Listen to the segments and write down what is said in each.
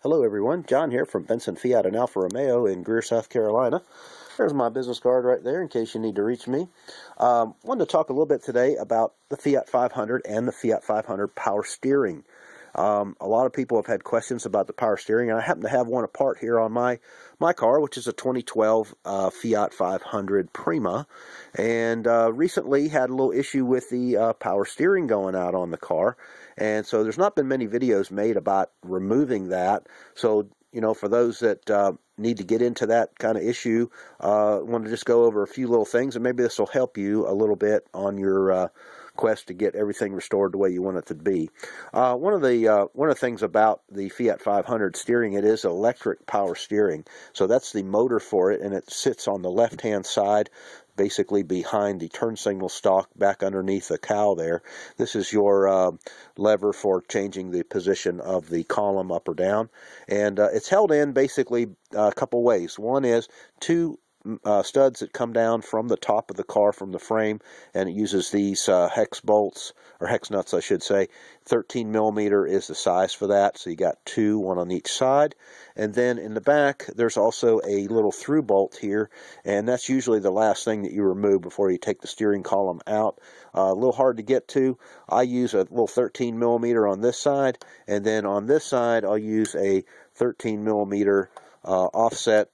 Hello everyone, John here from Benson Fiat and Alfa Romeo in Greer, South Carolina. There's my business card right there in case you need to reach me. Wanted to talk a little bit today about the Fiat 500 and the Fiat 500 power steering. A lot of people have had questions about the power steering, and I happen to have one apart here on my car, which is a 2012 Fiat 500 Prima, and recently had a little issue with the power steering going out on the car, and so there's not been many videos made about removing that. So, you know, for those that need to get into that kind of issue, I want to just go over a few little things, and maybe this will help you a little bit on your quest to get everything restored the way you want it to be. One of the things about the Fiat 500 steering, it is electric power steering. So that's the motor for it, and it sits on the left-hand side, basically behind the turn signal stalk, back underneath the cowl there. This is your lever for changing the position of the column up or down, and it's held in basically a couple ways. One is two studs that come down from the top of the car, from the frame, and it uses these hex bolts, or hex nuts I should say. 13 millimeter is the size for that, so you got two, one on each side. And then in the back there's also a little through bolt here, and that's usually the last thing that you remove before you take the steering column out. A little hard to get to. I use a little 13 millimeter on this side, and then on this side I'll use a 13 millimeter offset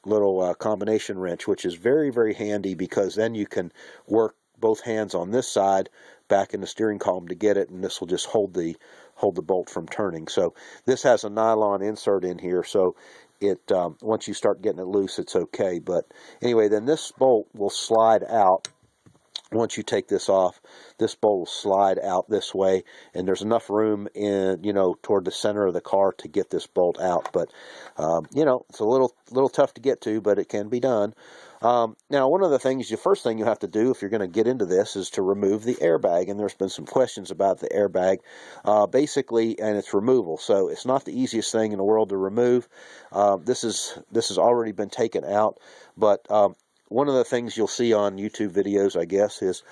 little combination wrench, which is very, very handy, because then you can work both hands on this side back in the steering column to get it, and this will just hold the bolt from turning. So this has a nylon insert in here, so it once you start getting it loose, it's okay. But anyway, then this bolt will slide out. Once you take this off, this bolt will slide out this way, and there's enough room in, you know, toward the center of the car to get this bolt out. But you know, it's a little tough to get to, but it can be done. Now, one of the things, the first thing you have to do if you're going to get into this is to remove the airbag, and there's been some questions about the airbag, basically, and its removal. So it's not the easiest thing in the world to remove. This has already been taken out, but one of the things you'll see on YouTube videos, I guess, is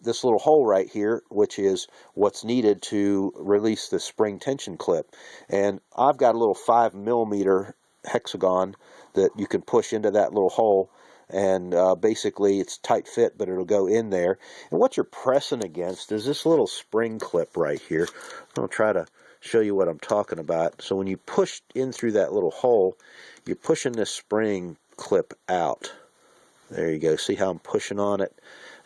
this little hole right here, which is what's needed to release the spring tension clip. And I've got a little 5 millimeter hexagon that you can push into that little hole, and basically it's tight fit, but it'll go in there. And what you're pressing against is this little spring clip right here. I'm going to try to show you what I'm talking about. So when you push in through that little hole, you're pushing this spring clip out. There you go. See how I'm pushing on it?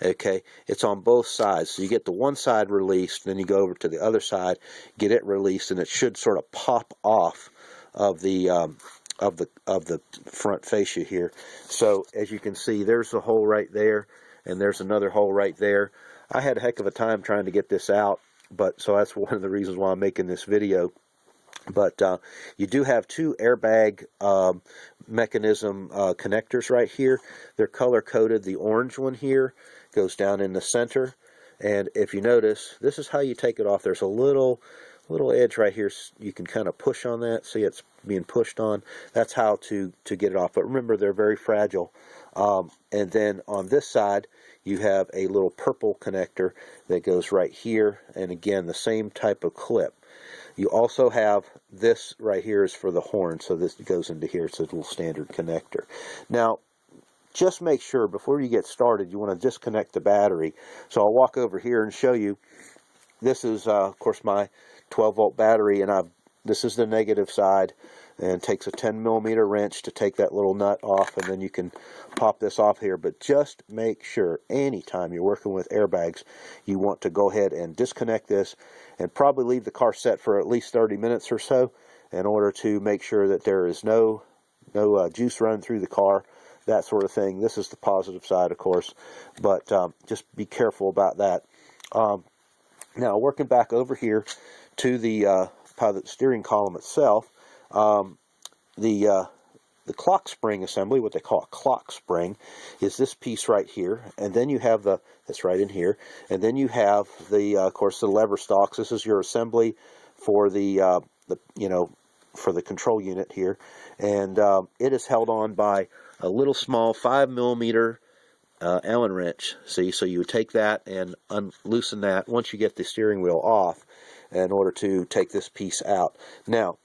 Okay, it's on both sides. So you get the one side released, then you go over to the other side, get it released, and it should sort of pop off of the front fascia here. So as you can see, there's a hole right there, and there's another hole right there. I had a heck of a time trying to get this out, but so that's one of the reasons why I'm making this video. But you do have two airbag mechanism connectors right here. They're color coded. The orange one here goes down in the center, and if you notice, this is how you take it off. There's a little edge right here. You can kind of push on that. See, it's being pushed on. That's how to get it off. But remember, they're very fragile. And then on this side, you have a little purple connector that goes right here, and again, the same type of clip. You also have this right here is for the horn, so this goes into here. It's a little standard connector. Now, just make sure before you get started, you want to disconnect the battery. So I'll walk over here and show you. This is, of course, my 12-volt battery, and this is the negative side, and it takes a 10 millimeter wrench to take that little nut off, and then you can pop this off here. But just make sure anytime you're working with airbags, you want to go ahead and disconnect this, and probably leave the car set for at least 30 minutes or so in order to make sure that there is no juice running through the car, that sort of thing. This is the positive side, of course, but just be careful about that. Now, working back over here to the steering column itself, the clock spring assembly, what they call a clock spring, is this piece right here, and then you have that's right in here, and then you have of course, the lever stalks. This is your assembly for the for the control unit here, and it is held on by a little small 5 millimeter Allen wrench. See, so you would take that and loosen that once you get the steering wheel off in order to take this piece out. Now,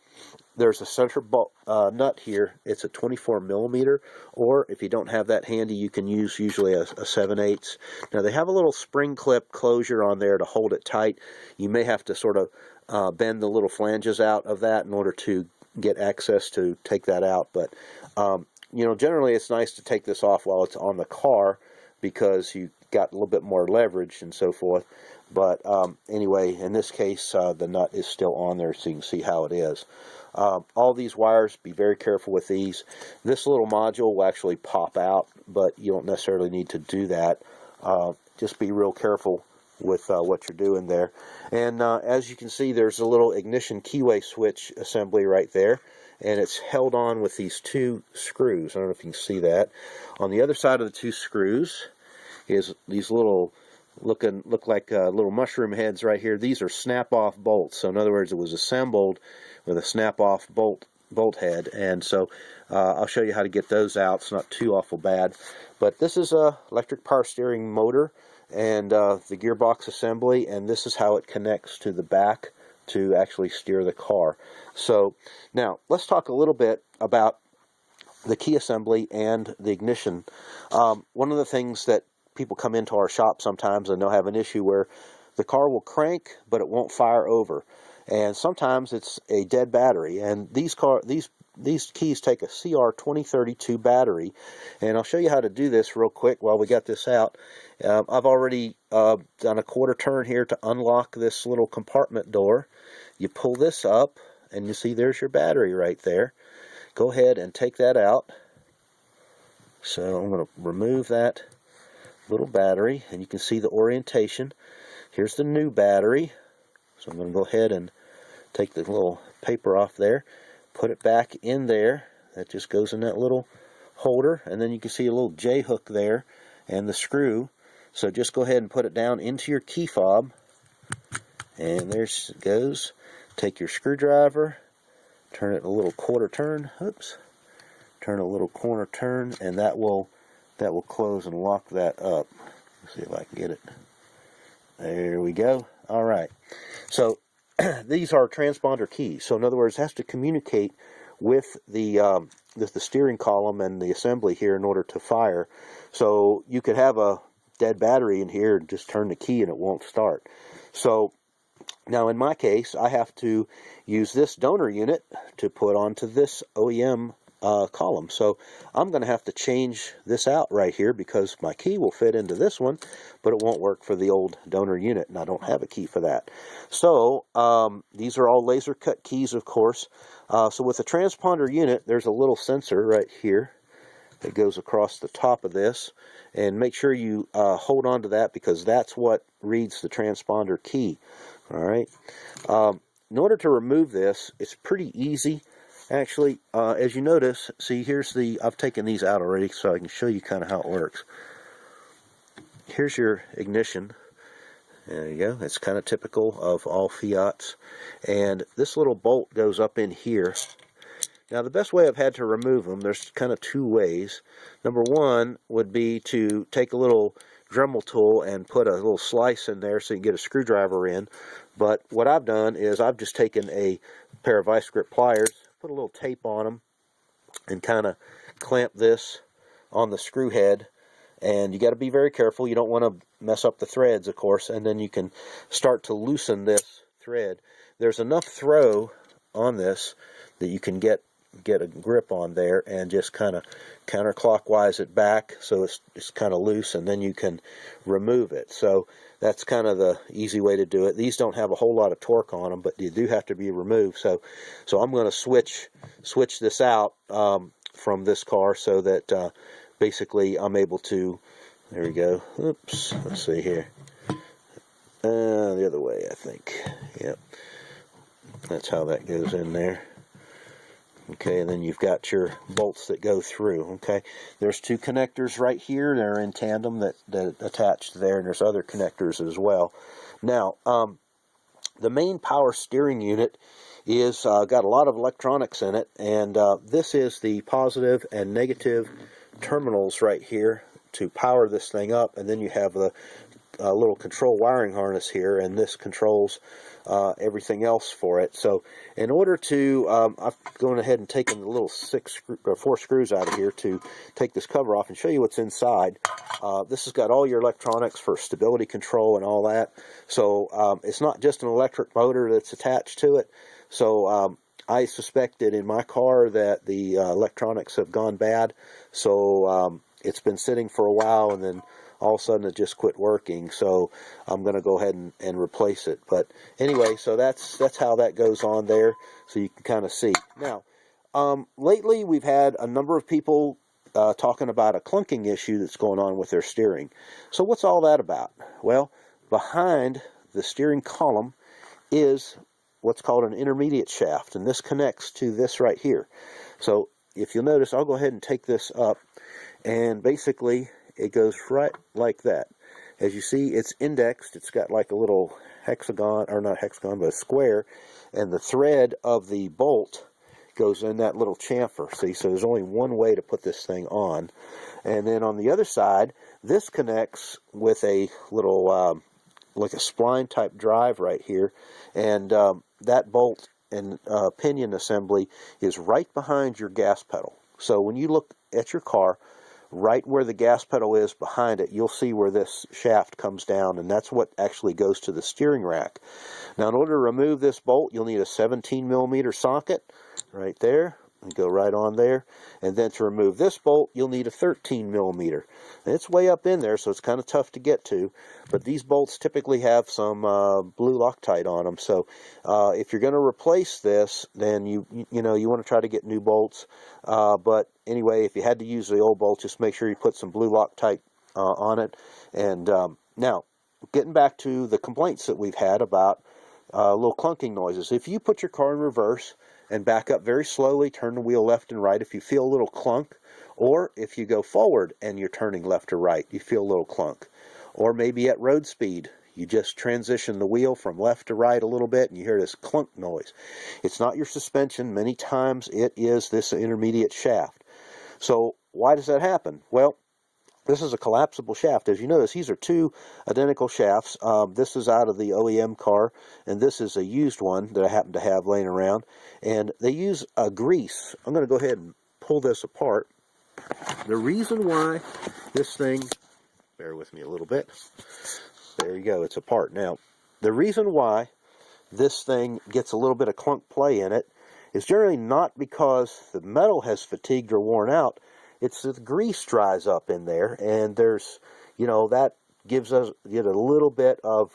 there's a center nut here. It's a 24 millimeter, or if you don't have that handy, you can use usually a 7/8. Now they have a little spring clip closure on there to hold it tight. You may have to sort of bend the little flanges out of that in order to get access to take that out. But you know, generally it's nice to take this off while it's on the car because you got a little bit more leverage and so forth. But anyway, in this case, the nut is still on there, so you can see how it is. All these wires, be very careful with these. This little module will actually pop out, but you don't necessarily need to do that. Just be real careful with what you're doing there. And as you can see, there's a little ignition keyway switch assembly right there, and it's held on with these two screws. I don't know if you can see that. On the other side of the two screws is these little look like little mushroom heads right here. These are snap-off bolts. So in other words, it was assembled with a snap-off bolt head, and so I'll show you how to get those out. It's not too awful bad. But this is a electric power steering motor and the gearbox assembly, and this is how it connects to the back to actually steer the car. So now let's talk a little bit about the key assembly and the ignition. One of the things that people come into our shop sometimes and they'll have an issue where the car will crank but it won't fire over, and sometimes it's a dead battery. And these keys take a CR2032 battery, and I'll show you how to do this real quick while we got this out. I've already done a quarter turn here to unlock this little compartment door. You pull this up and you see there's your battery right there. Go ahead and take that out. So I'm going to remove that little battery, and you can see the orientation. Here's the new battery. So I'm going to go ahead and take the little paper off there, put it back in there. That just goes in that little holder, and then you can see a little J hook there and the screw. So just go ahead and put it down into your key fob, and there it goes. Take your screwdriver, turn it a little quarter turn. Oops. Turn a little corner turn, and that will close and lock that up. Let's see if I can get it. There we go. All right. So these are transponder keys. So in other words, it has to communicate with the steering column and the assembly here in order to fire. So you could have a dead battery in here and just turn the key and it won't start. So now in my case, I have to use this donor unit to put onto this OEM column. So I'm going to have to change this out right here because my key will fit into this one, but it won't work for the old donor unit, and I don't have a key for that. So these are all laser cut keys, of course. So with the transponder unit, there's a little sensor right here that goes across the top of this, and make sure you hold on to that because that's what reads the transponder key. All right. In order to remove this, it's pretty easy. Actually, as you notice, see, I've taken these out already so I can show you kind of how it works. Here's your ignition. There you go. It's kind of typical of all Fiats. And this little bolt goes up in here. Now, the best way I've had to remove them, there's kind of two ways. Number one would be to take a little Dremel tool and put a little slice in there so you can get a screwdriver in. But what I've done is I've just taken a pair of vice grip pliers, put a little tape on them, and kind of clamp this on the screw head. And you got to be very careful. You don't want to mess up the threads, of course, and then you can start to loosen this thread. There's enough throw on this that you can get a grip on there and just kind of counterclockwise it back so it's kind of loose, and then you can remove it. So that's kind of the easy way to do it. These don't have a whole lot of torque on them, but they do have to be removed. So I'm going to switch this out from this car so that basically I'm able to, there we go, oops, let's see here, the other way I think, yep, that's how that goes in there. Okay, and then you've got your bolts that go through. Okay, there's two connectors right here. They're in tandem that attach there, and there's other connectors as well. Now, the main power steering unit is got a lot of electronics in it, and this is the positive and negative terminals right here to power this thing up, and then you have the little control wiring harness here, and this controls everything else for it. So in order to, I've gone ahead and taken the little 4 screws out of here to take this cover off and show you what's inside. This has got all your electronics for stability control and all that. So it's not just an electric motor that's attached to it. So I suspected in my car that the electronics have gone bad. So it's been sitting for a while, and then all of a sudden it just quit working. So I'm going to go ahead and replace it. But anyway, so that's how that goes on there, so you can kind of see. Now, lately we've had a number of people talking about a clunking issue that's going on with their steering. So what's all that about? Well, behind the steering column is what's called an intermediate shaft, and this connects to this right here. So if you'll notice, I'll go ahead and take this up, and basically it goes right like that. As you see, it's indexed. It's got like a little hexagon, or not hexagon, but a square, and the thread of the bolt goes in that little chamfer. See, so there's only one way to put this thing on. And then on the other side, this connects with a little like a spline type drive right here, and that bolt and pinion assembly is right behind your gas pedal. So when you look at your car, right where the gas pedal is behind it, you'll see where this shaft comes down, and that's what actually goes to the steering rack. Now, in order to remove this bolt, you'll need a 17mm socket right there, and go right on there. And then to remove this bolt, you'll need a 13mm. And it's way up in there, so it's kind of tough to get to. But these bolts typically have some blue Loctite on them. So if you're going to replace this, then you want to try to get new bolts. But anyway, if you had to use the old bolt, just make sure you put some blue Loctite on it. And now, getting back to the complaints that we've had about little clunking noises. If you put your car in reverse and back up very slowly, turn the wheel left and right, if you feel a little clunk, or if you go forward and you're turning left or right, you feel a little clunk, or maybe at road speed, you just transition the wheel from left to right a little bit and you hear this clunk noise. It's not your suspension. Many times it is this intermediate shaft. So why does that happen? Well, this is a collapsible shaft. As you notice, these are two identical shafts. This is out of the OEM car, and this is a used one that I happen to have laying around. And they use a grease. I'm going to go ahead and pull this apart. The reason why this thing, bear with me a little bit. There you go, it's apart. Now, the reason why this thing gets a little bit of clunk play in it is generally not because the metal has fatigued or worn out. It's the grease dries up in there, and there's, that gives us a little bit of,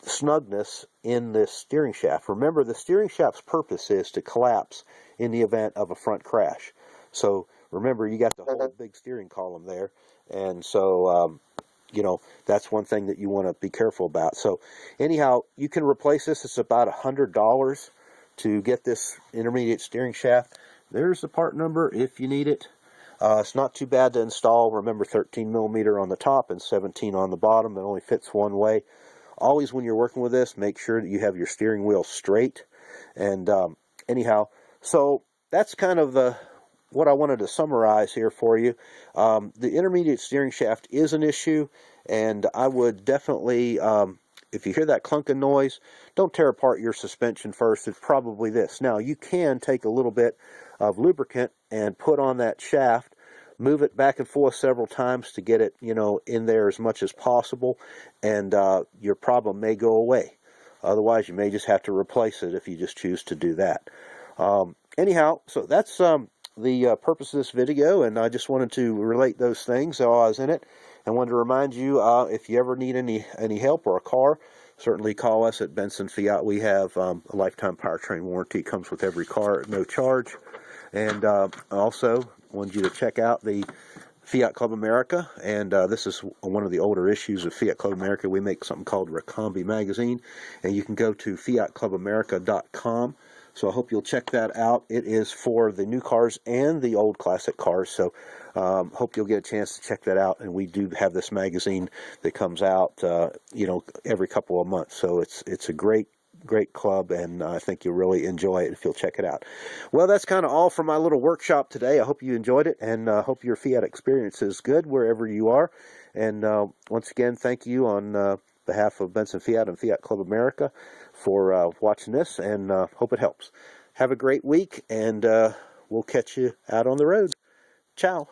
snugness in this steering shaft. Remember, the steering shaft's purpose is to collapse in the event of a front crash. So remember, you got the whole big steering column there, and so, that's one thing that you want to be careful about. So anyhow, you can replace this. It's about $100 to get this intermediate steering shaft. There's the part number if you need it. It's not too bad to install. Remember, 13mm on the top and 17 on the bottom. It only fits one way. Always when you're working with this, make sure that you have your steering wheel straight. And anyhow, so that's kind of what I wanted to summarize here for you. The intermediate steering shaft is an issue, and I would definitely, if you hear that clunking noise, don't tear apart your suspension first. It's probably this. Now, you can take a little bit of lubricant and put on that shaft, move it back and forth several times to get it, in there as much as possible, and your problem may go away. Otherwise, you may just have to replace it if you just choose to do that. Anyhow, so that's the purpose of this video, and I just wanted to relate those things while I was in it. I wanted to remind you, if you ever need any help or a car, certainly call us at Benson Fiat. We have a lifetime powertrain warranty. It comes with every car at no charge. And also wanted you to check out the Fiat Club America, and this is one of the older issues of Fiat Club America. We make something called Recombi Magazine, and you can go to fiatclubamerica.com. So I hope you'll check that out. It is for the new cars and the old classic cars, so hope you'll get a chance to check that out. And we do have this magazine that comes out, every couple of months. So it's a great club, and I think you'll really enjoy it if you'll check it out. Well, that's kind of all for my little workshop today. I hope you enjoyed it, and hope your Fiat experience is good wherever you are. And once again, thank you on behalf of Benson Fiat and Fiat Club America for watching this, and hope it helps. Have a great week, and we'll catch you out on the road. Ciao.